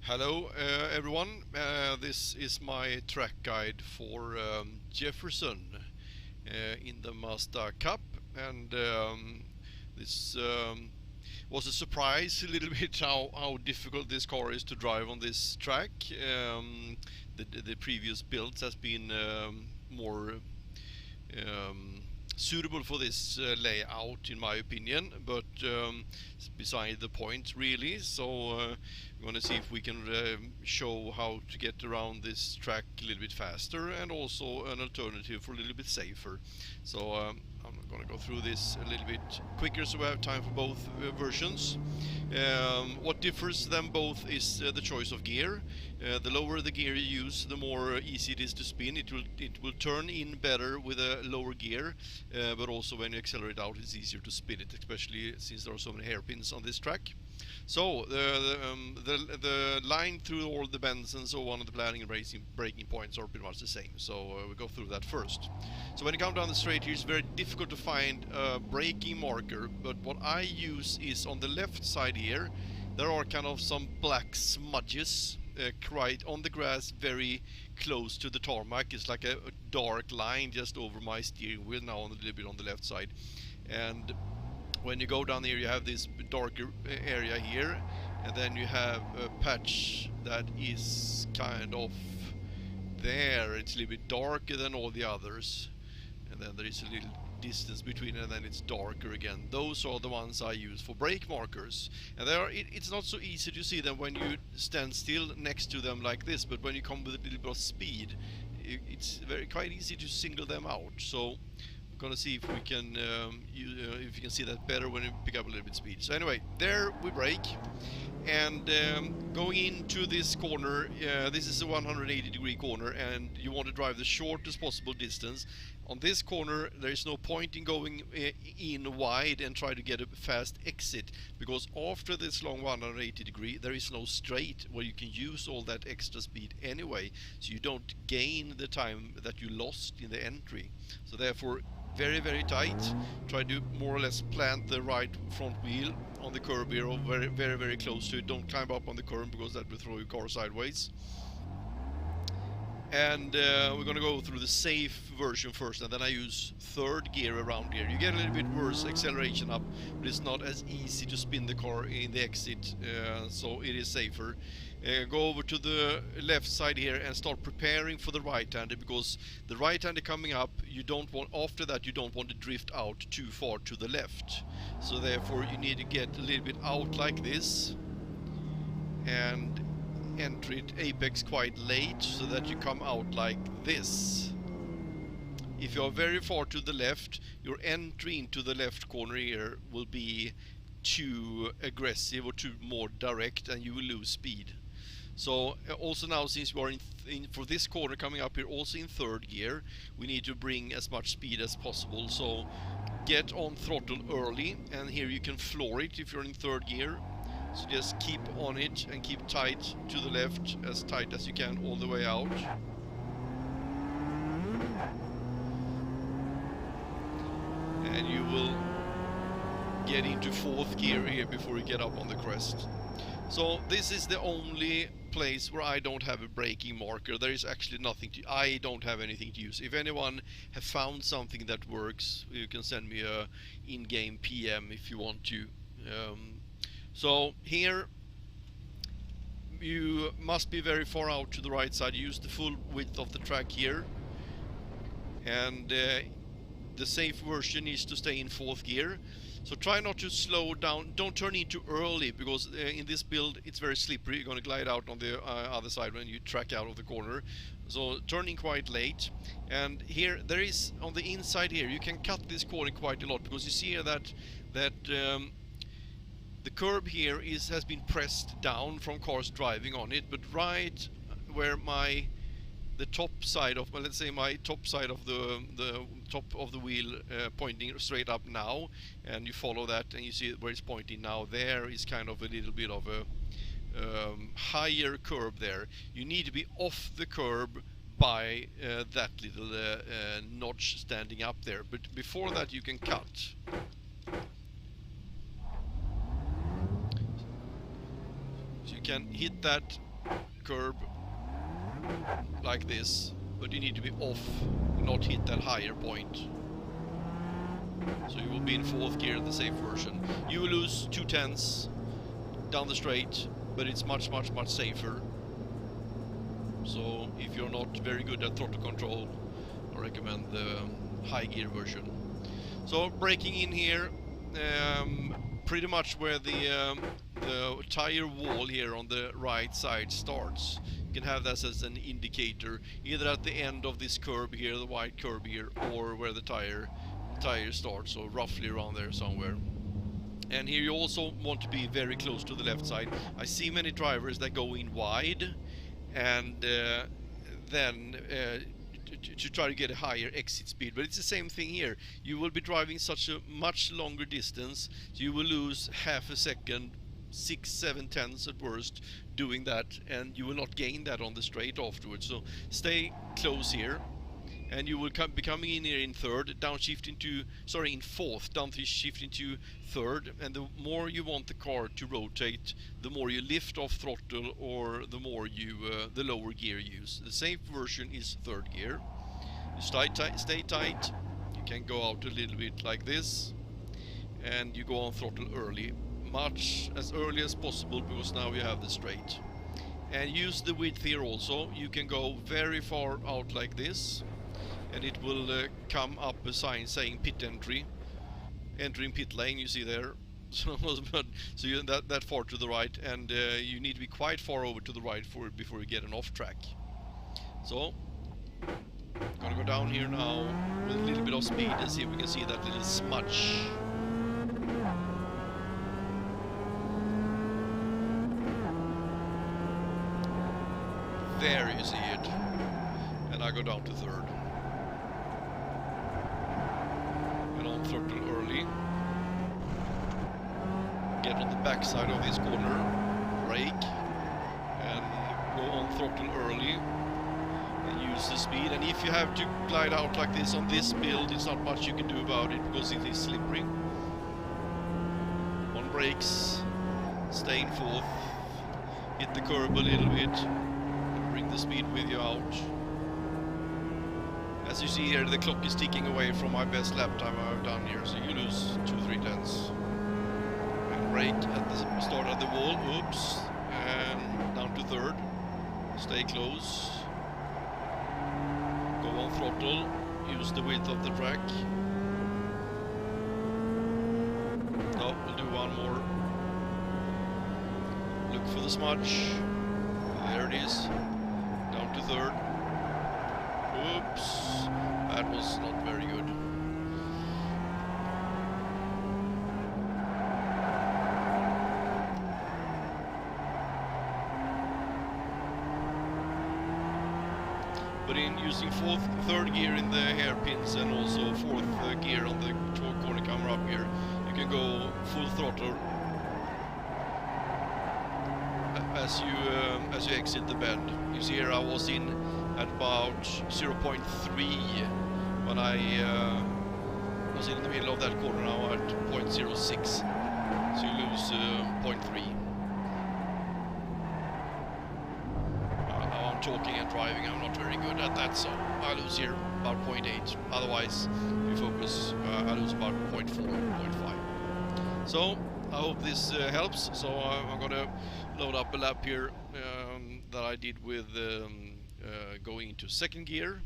Hello everyone, this is my track guide for Jefferson in the Mazda Cup, and this was a surprise a little bit how difficult this car is to drive on this track. The previous builds has been more um, suitable for this layout in my opinion, but it's beside the point really. So we want to see if we can show how to get around this track a little bit faster, and also an alternative for a little bit safer. So I'm going to go through this a little bit quicker so we have time for both versions. What differs them both is the choice of gear. The lower the gear you use, the more easy it is to spin. It will turn in better with a lower gear, but also when you accelerate out, it's easier to spin it, especially since there are so many hairpins on this track. So the line through all the bends and so on, the planning and braking points are pretty much the same. So we go through that first. So when you come down the straight here, it's very difficult to find a braking marker. But what I use is on the left side here. There are kind of some black smudges right on the grass, very close to the tarmac. It's like a dark line just over my steering wheel now, a little bit on the left side. And when you go down here, you have this darker area here, and then you have a patch that is kind of there. It's a little bit darker than all the others, and then there is a little distance between, and then it's darker again. Those are the ones I use for brake markers, and it's not so easy to see them when you stand still next to them like this, but when you come with a little bit of speed, it's quite easy to single them out. So gonna see if we can if you can see that better when you pick up a little bit speed. So anyway, there we brake, and going into this corner, this is a 180-degree corner, and you want to drive the shortest possible distance. On this corner there is no point in going in wide and try to get a fast exit, because after this long 180-degree there is no straight where you can use all that extra speed anyway, so you don't gain the time that you lost in the entry. So therefore, very tight. Try to more or less plant the right front wheel on the curb here, or very close to it. Don't climb up on the curb because that will throw your car sideways. And we're gonna go through the safe version first, and then I use third gear around here. You get a little bit worse acceleration up, but it's not as easy to spin the car in the exit, so it is safer. Go over to the left side here and start preparing for the right-hander, because the right-hander coming up, you don't want, after that you don't want to drift out too far to the left. So therefore you need to get a little bit out like this and enter it apex quite late, so that you come out like this. If you are very far to the left, your entry into the left corner here will be too aggressive or too more direct, and you will lose speed. So also now, since we are in for this corner coming up here, also in third gear, we need to bring as much speed as possible. So get on throttle early, and here you can floor it if you're in third gear. So just keep on it and keep tight to the left, as tight as you can all the way out. And you will get into fourth gear here before you get up on the crest. So this is the only place where I don't have a braking marker. There is actually nothing to, I don't have anything to use. If anyone have found something that works, you can send me a in-game PM if you want to. So here you must be very far out to the right side. Use the full width of the track here, and the safe version is to stay in fourth gear. So try not to slow down, don't turn in too early, because in this build it's very slippery. You're going to glide out on the other side when you track out of the corner. So turning quite late. And here there is, on the inside here, you can cut this corner quite a lot, because you see here that the curb here has been pressed down from cars driving on it, but right where the top side of, well, let's say my top side of the top of the wheel pointing straight up now, and you follow that and you see where it's pointing now, there is kind of a little bit of a higher curb there. You need to be off the curb by that little notch standing up there, but before that you can cut. So you can hit that curb like this, but you need to be off, not hit that higher point. So you will be in 4th gear, the safe version. You will lose 2/10 down the straight, but it's much safer. So if you're not very good at throttle control, I recommend the high gear version. So braking in here, pretty much where the tire wall here on the right side starts. You can have that as an indicator, either at the end of this curb here, the white curb here, or where the tire starts, so roughly around there somewhere. And here you also want to be very close to the left side. I see many drivers that go in wide and then to try to get a higher exit speed, but it's the same thing here. You will be driving such a much longer distance, so you will lose half a second, 6-7 tenths at worst doing that, and you will not gain that on the straight afterwards. So stay close here, and you will be coming in here in 3rd, in 4th, downshift into 3rd, and the more you want the car to rotate, the more you lift off throttle, or the more you the lower gear you use. The safe version is 3rd gear. You stay tight. You can go out a little bit like this, and you go on throttle early, much as early as possible, because now you have the straight. And use the width here also. You can go very far out like this, and it will come up a sign saying pit entry, entering pit lane, you see there. So you that far to the right, and you need to be quite far over to the right before you get an off track. So gonna go down here now with a little bit of speed and see if we can see that little smudge. There you see it, and I go down to 3rd. Throttle early, get on the back side of this corner, brake, and go on throttle early, and use the speed. And if you have to glide out like this on this build, it's not much you can do about it because it is slippery. On brakes, stay in 4th, hit the curb a little bit, and bring the speed with you out. As you see here, the clock is ticking away from my best lap time I've done here, so you lose 2-3 tenths. And brake at the start of the wall, oops, and down to 3rd. Stay close. Go on throttle, use the width of the track. No, we'll do one more. Look for the smudge. There it is. Down to 3rd. Oops, that was not very good. But in using 3rd gear in the hairpins and also 4th gear on the corner camera up here, you can go full throttle as you exit the bend. You see here I was in at about 0.3 when I was in the middle of that corner, now at 0.06, so you lose 0.3. Now I'm talking and driving, I'm not very good at that, so I lose here about 0.8. Otherwise, if you focus, I lose about 0.4, 0.5. So I hope this helps. So I'm gonna load up a lap here that I did with going into 2nd gear.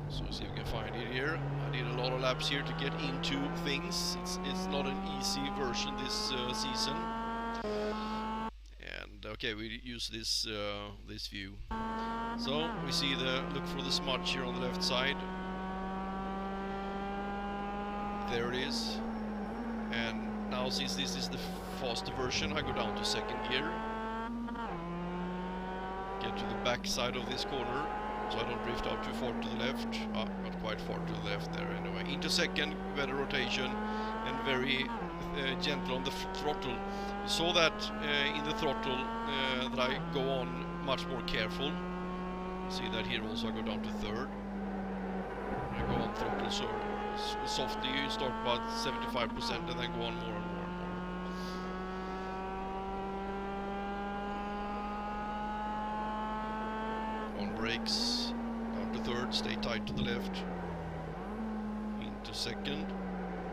So see if we can find it here. I did a lot of laps here to get into things. It's not an easy version this season. And okay, we use this this view. So we see look for the smudge here on the left side. There it is. And now since this is the faster version, I go down to 2nd gear. Get to the back side of this corner, so I don't drift out too far to the left. Not quite far to the left there anyway. Into 2nd, better rotation, and very gentle on the throttle. You saw that in the throttle that I go on much more careful. See that here also I go down to 3rd. I go on throttle so softly. You start about 75% and then go on more and more and more. brakes, down to third, stay tight to the left, into second,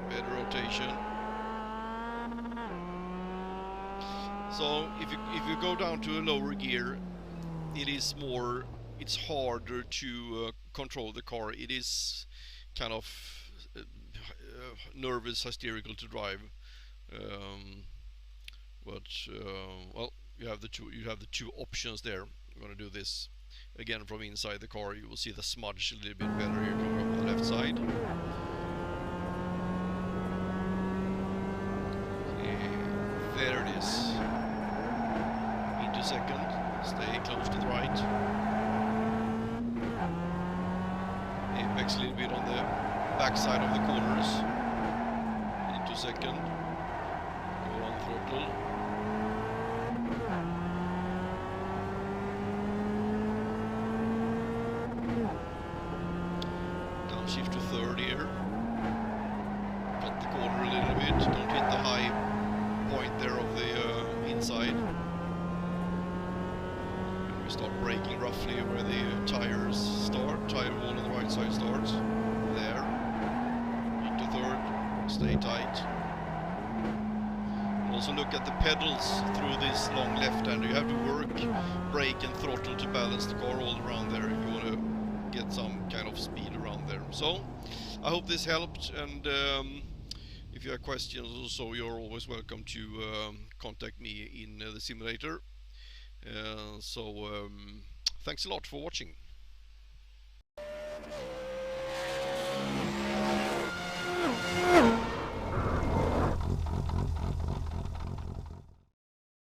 better rotation. So if you go down to a lower gear, it's harder to control the car. It is kind of nervous, hysterical to drive. Well, you have the two options there. I'm going to do this again from inside the car. You will see the smudge a little bit better here coming up on the left side. There it is. Into second. Stay close to the right. Apex a little bit on the back side of the corners. Into second. Go on throttle. Downshift to third here. Cut the corner a little bit. Don't hit the high point there of the inside. And we start braking roughly where the tires start. Tire wall on the right side starts. There. Into third. Stay tight. Also look at the pedals through this long left-hander. You have to work brake and throttle to balance the car all around there if you want to get some kind of speed around there. So I hope this helped, and if you have questions also, you're always welcome to contact me in the simulator. Thanks a lot for watching.